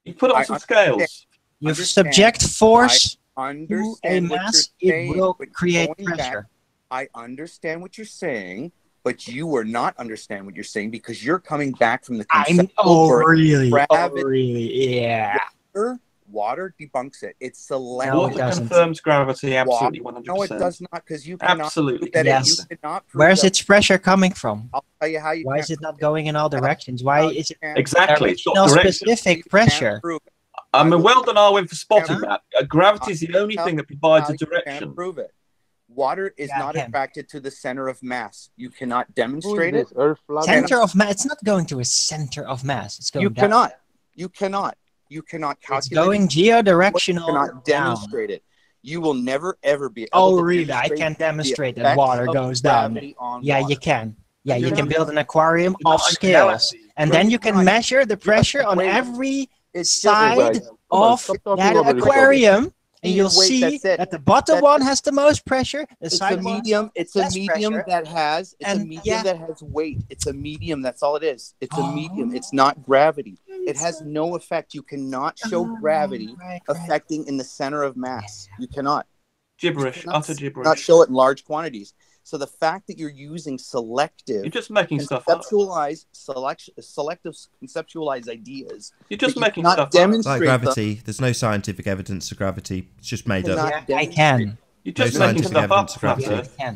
You put it on some scales. You subject force to a mass, it will create pressure. I understand what you're saying, but you are not understand what you're saying because you're coming back from the concept really? Yeah. Water debunks it. It's selective. Water confirms gravity absolutely 100%. No, it does not, because you cannot absolutely. Yes. Where's its pressure coming from? I'll tell you how you. Why is it not going in all directions? Why is it exactly? It's no specific pressure. Well done, Arwen, for spotting that. Gravity is the only thing that provides a direction. Prove it. Water is not attracted to the center of mass. You cannot demonstrate it. Center of mass. It's not going to a center of mass. It's going down. You cannot calculate. It's going geodirectional. You cannot demonstrate it. You will never ever be able oh, really? I can demonstrate that water goes down. Yeah, you can. Yeah, you can build an aquarium off scales, and then you can measure the pressure on every side of that aquarium, and you'll see that the bottom one has the most pressure. It's a medium. It's a medium that has. It's a medium that has weight. It's a medium. That's all it is. It's a medium. It's not gravity. It has no effect. You cannot show gravity affecting in the center of mass. You cannot. Gibberish. Utter gibberish. Not show it in large quantities. So the fact that you're using selective, you're just making stuff up. Selective conceptualized ideas. You're just making stuff up. Like gravity, there's no scientific evidence of gravity. It's just made up. I can. You're just making stuff up.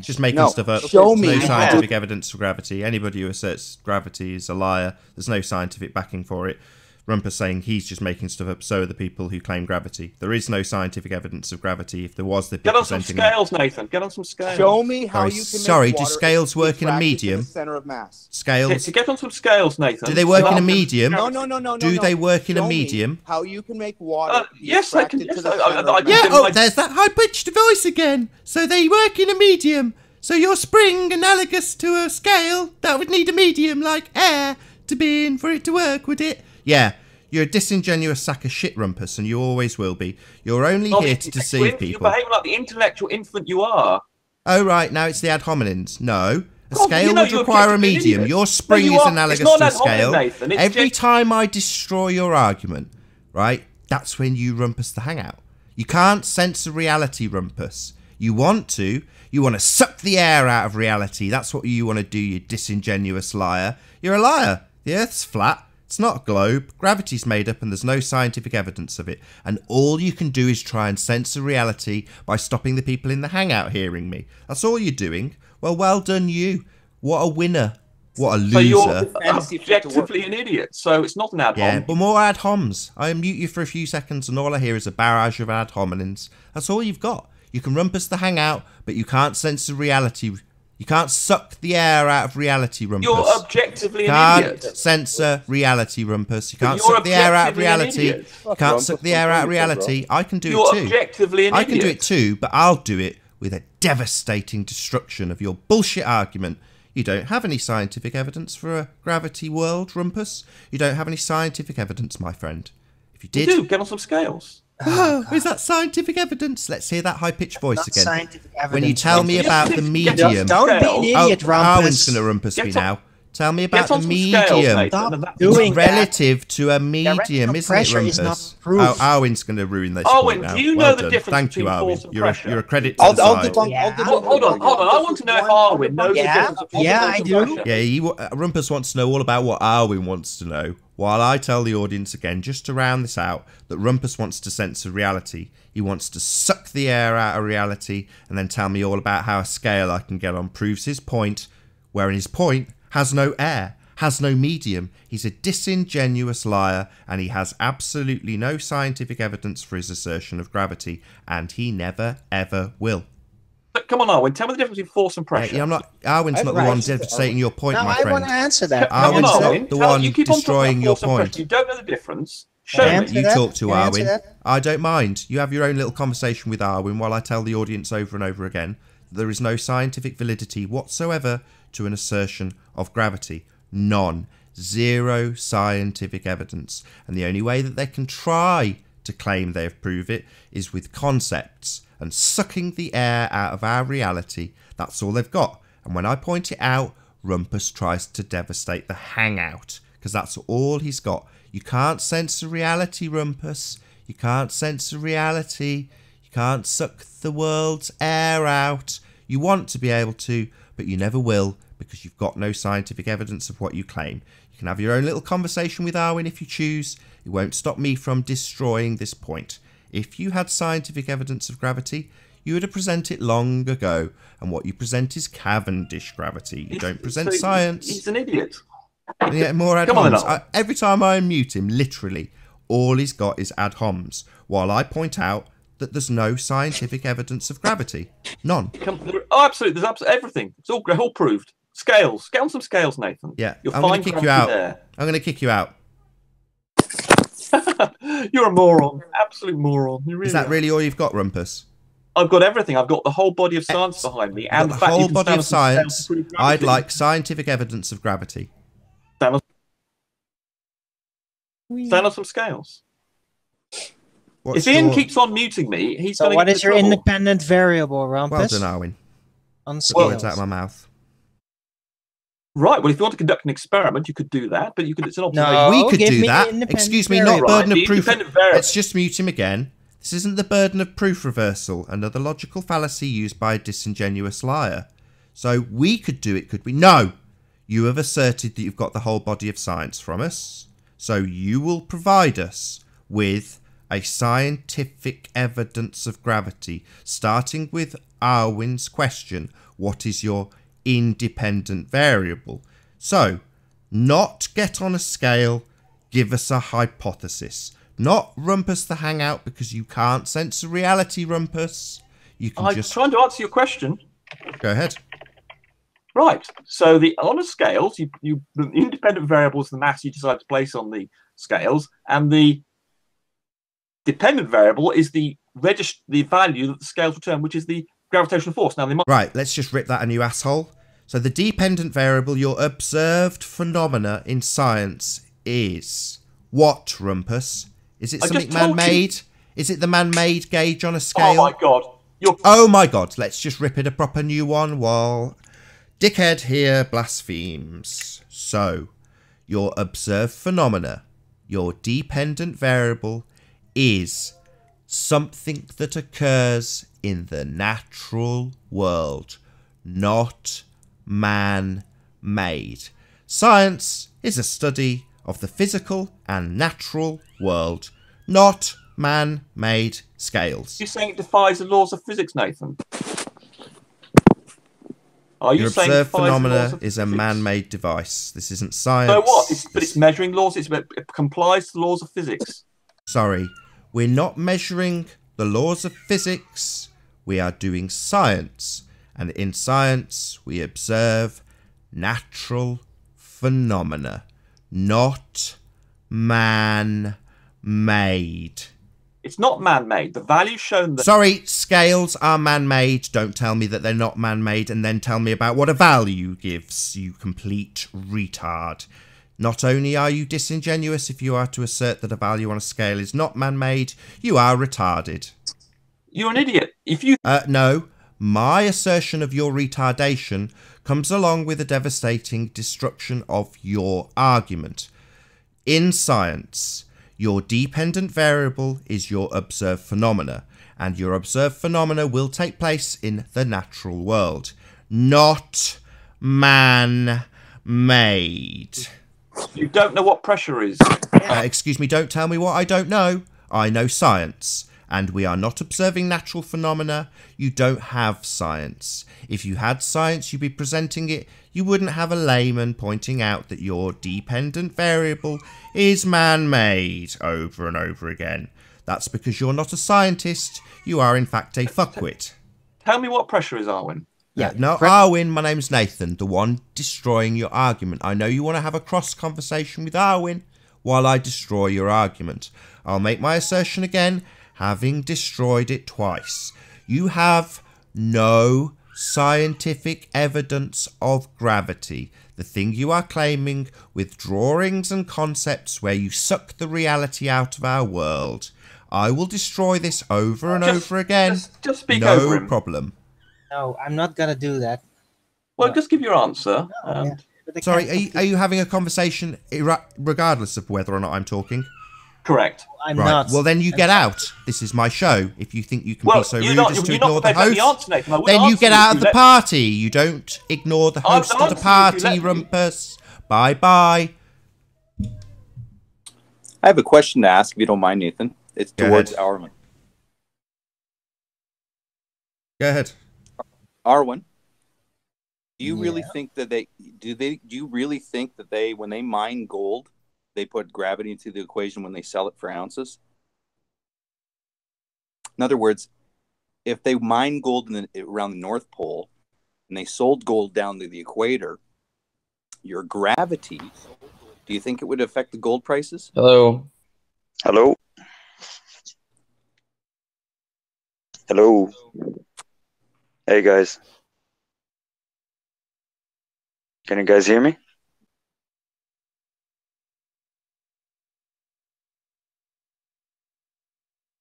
Just making stuff up. Show me. There's no scientific evidence for gravity. Anybody who asserts gravity is a liar. There's no scientific backing for it. Rumpus saying he's just making stuff up, so are the people who claim gravity. There is no scientific evidence of gravity. If there was, they'd be Get on some scales, Nathan. Get on some scales. Show me how you can Sorry, do scales work in a medium? Center of mass. Scales. Get on some scales, Nathan. Do they work in a medium? No. Do they work in a medium? How you can make water? Yes, I can. There's that high-pitched voice again. So they work in a medium. So your spring, analogous to a scale, that would need a medium like air to be in for it to work, would it? Yeah. You're a disingenuous sack of shit, Rumpus, and you always will be. You're only here to deceive people. You're behaving like the intellectual infant you are. Oh, right, now it's the ad hominins. No. A scale would require a medium. Your spring is analogous to a scale. Every time I destroy your argument, right, that's when you Rumpus the hangout. You can't censor reality, Rumpus. You want to suck the air out of reality. That's what you want to do, you disingenuous liar. You're a liar. The Earth's flat. It's not a globe. Gravity's made up and there's no scientific evidence of it. And all you can do is try and censor reality by stopping the people in the hangout hearing me. That's all you're doing. Well done you. What a winner. What a loser. So you're objectively an idiot. So it's not an ad hom. Yeah, but more ad homs. I mute you for a few seconds and all I hear is a barrage of ad hominins. That's all you've got. You can Rumpus the hangout, but you can't censor reality. You can't suck the air out of reality, Rumpus. You're objectively an idiot. Can't censor reality, Rumpus. You can't suck the air out of reality. You can't suck the air out of reality. I can do it too. You're objectively an idiot. I can do it too, but I'll do it with a devastating destruction of your bullshit argument. You don't have any scientific evidence for a gravity world, Rumpus. You don't have any scientific evidence, my friend. If you did... You do. Get on some scales. Oh, is that scientific evidence? Let's hear that high-pitched voice again. When you tell me about the medium... Don't be an idiot, Rumpus. Arwen's going to Rumpus me now. Tell me about Get on the some scales, medium. Nathan, Stop and that- doing It's relative to a medium, Directional isn't it, pressure is Rumpus? not proof. Arwen's going to ruin this Arwen, point now. do you Well know the done. difference Thank you, between Arwen. force and You're pressure? a credit to I'll the side. debunk. Yeah. I'll debunk. Hold on. I want to know if Arwen knows the Yeah. difference between Yeah, force I and do. pressure. Yeah, Rumpus wants to know all about what Arwen wants to know, while I tell the audience again, just to round this out, that Rumpus wants to censor reality. He wants to suck the air out of reality and then tell me all about how a scale I can get on proves his point, wherein his point has no air, has no medium. He's a disingenuous liar, and he has absolutely no scientific evidence for his assertion of gravity, and he never, ever will. But come on, Arwen, tell me the difference between force and pressure. Yeah, Arwen's not the Right. one devastating your point, No, my I want friend. to answer that. Come on, Arwen's Arwen, the tell- one you keep on talking destroying about your force and pressure. point. You don't know the difference. Show Can I me. answer You that? talk to Can I answer Arwen. that? I don't mind. You have your own little conversation with Arwen while I tell the audience over and over again that there is no scientific validity whatsoever to an assertion of gravity. None. Zero scientific evidence. And the only way that they can try to claim they have proved it is with concepts and sucking the air out of our reality. That's all they've got. And when I point it out, Rumpus tries to devastate the hangout, because that's all he's got. You can't censor reality, Rumpus. You can't censor reality. You can't suck the world's air out. You want to be able to, but you never will, because you've got no scientific evidence of what you claim. You can have your own little conversation with Arwen if you choose. It won't stop me from destroying this point. If you had scientific evidence of gravity, you would have presented it long ago. And what you present is Cavendish gravity. You don't present So science. He's an idiot. And yet more ad Come on, homs. then, Arwen. Every time I unmute him, literally, all he's got is ad homs, while I point out that there's no scientific evidence of gravity. None. Oh, absolutely. There's absolutely everything. It's all proved. Scales. Get on some scales, Nathan. Yeah, You'll I'm going find to kick you gravity out. there. I'm going to kick you out. You're a moron. Absolute moron. You really Is that are. really all you've got, Rumpus? I've got everything. I've got the whole body of science behind me, and The the fact you whole can body stand of on some scales science. to prove I'd gravity. like scientific evidence of gravity. Stand on some scales. What's If Ian your- keeps on muting me, he's So going to what get is into your trouble. independent variable, Well Rumpus? done, Arwen. On Words scales. out of my mouth. Right. Well, if you want to conduct an experiment, you could do that, but you could. It's an observation. No. We could give do me that. the independent Excuse me, variable. not burden Right, of the proof. independent variable. Let's just mute him again. This isn't the burden of proof reversal, another logical fallacy used by a disingenuous liar. So we could do it, could we? No! You have asserted that you've got the whole body of science from us, so you will provide us with a scientific evidence of gravity, starting with Arwen's question, what is your independent variable? So, not get on a scale, give us a hypothesis. Not Rumpus the hangout, because you can't censor reality, Rumpus. You can I'm just... trying to answer your question. Go ahead. Right. So on the scales, the independent variable is the mass you decide to place on the scales, and the dependent variable is the value that the scales return, which is the gravitational force. Now, they might. Right, let's just rip that a new asshole. So the dependent variable, your observed phenomena in science is what, Rumpus? Is it I something just told you. man-made? Is it the man-made gauge on a Oh scale? my god! Oh my god, let's just rip it a proper new one while Dickhead here blasphemes. So, your observed phenomena, your dependent variable, is something that occurs in the natural world, not man-made. Science is a study of the physical and natural world, not man-made scales. You're saying it defies the laws of physics, Nathan? Are you Your saying it observed defies the laws phenomena of is a physics? man-made device. This isn't science. So what? But it's measuring laws. It complies to the laws of physics. Sorry, we're not measuring the laws of physics. We are doing science. And in science, we observe natural phenomena, not man-made. It's not man-made. The value shown that. Sorry, scales are man-made. Don't tell me that they're not man-made and then tell me about what a value gives, you complete retard. Not only are you disingenuous if you are to assert that a value on a scale is not man-made, you are retarded. You're an idiot. If you. No. My assertion of your retardation comes along with a devastating destruction of your argument. In science, your dependent variable is your observed phenomena, and your observed phenomena will take place in the natural world, not man-made. You don't know what pressure is. Excuse me, don't tell me what I don't know. I know science, and we are not observing natural phenomena. You don't have science. If you had science, you'd be presenting it. You wouldn't have a layman pointing out that your dependent variable is man-made over and over again. That's because you're not a scientist. You are, in fact, a fuckwit. Tell me what pressure is, Arwen. Yeah, no, Arwen, my name's Nathan, the one destroying your argument. I know you want to have a cross conversation with Arwen while I destroy your argument. I'll make my assertion again, having destroyed it twice. You have no scientific evidence of gravity. The thing you are claiming with drawings and concepts where you suck the reality out of our world. I will destroy this over and over again. Just speak over him. No problem. No, I'm not gonna do that. Well, just give your answer. Sorry, are you having a conversation regardless of whether or not I'm talking? Correct. I'm right. not. Well, then you get out. This is my show. If you think you can be so rude as to ignore the host, then you get out of the party. You don't ignore the host of the party, rumpus. Bye-bye. I have a question to ask, if you don't mind, Nathan. It's towards Arwen. Go ahead. Arwen, do you really think that do you really think that when they mine gold, they put gravity into the equation when they sell it for ounces? In other words, if they mine gold around the North Pole and they sold gold down to the equator, your gravity, do you think it would affect the gold prices? Hello. Hello. Hello. Hey guys. Can you guys hear me?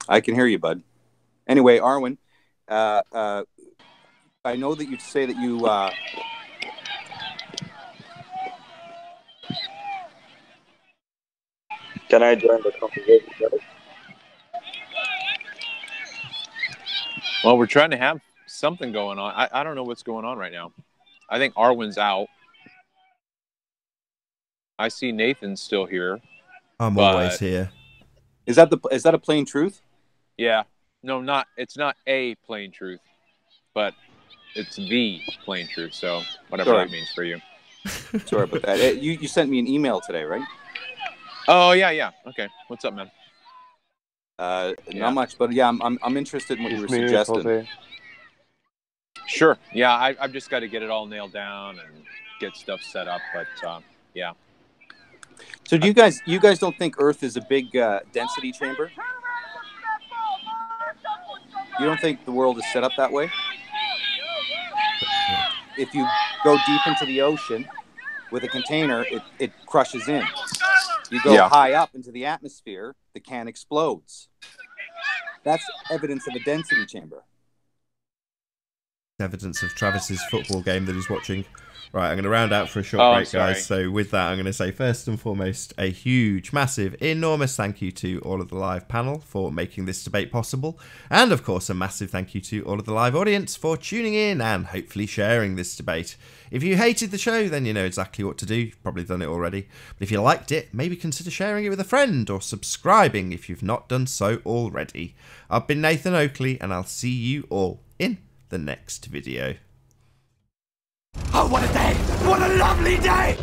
I can hear you, bud. Anyway, Arwen, I know that you say that you Can I join the conversation, guys? Well, we're trying to have something going on. I don't know what's going on right now. I think Arwen's out. I see Nathan's still here. I'm always here. Is that a plain truth? Yeah. No, it's not a plain truth, but it's the plain truth. So whatever that means for you. Sorry about that. You sent me an email today, right? Oh yeah. Okay. What's up, man? Not much, but yeah, I'm interested in what you were suggesting. Sure. Yeah, I've just got to get it all nailed down and get stuff set up, but yeah. So do you guys don't think Earth is a big density chamber? You don't think the world is set up that way? If you go deep into the ocean with a container, it crushes in. You go high up into the atmosphere, the can explodes. That's evidence of a density chamber. Evidence of Travis's football game that he's watching. Right, I'm going to round out for a short break, guys. So with that, I'm going to say first and foremost, a huge, massive, enormous thank you to all of the live panel for making this debate possible. And of course, a massive thank you to all of the live audience for tuning in and hopefully sharing this debate. If you hated the show, then you know exactly what to do. You've probably done it already. But if you liked it, maybe consider sharing it with a friend or subscribing if you've not done so already. I've been Nathan Oakley, and I'll see you all in the next video. Oh, what a day! What a lovely day!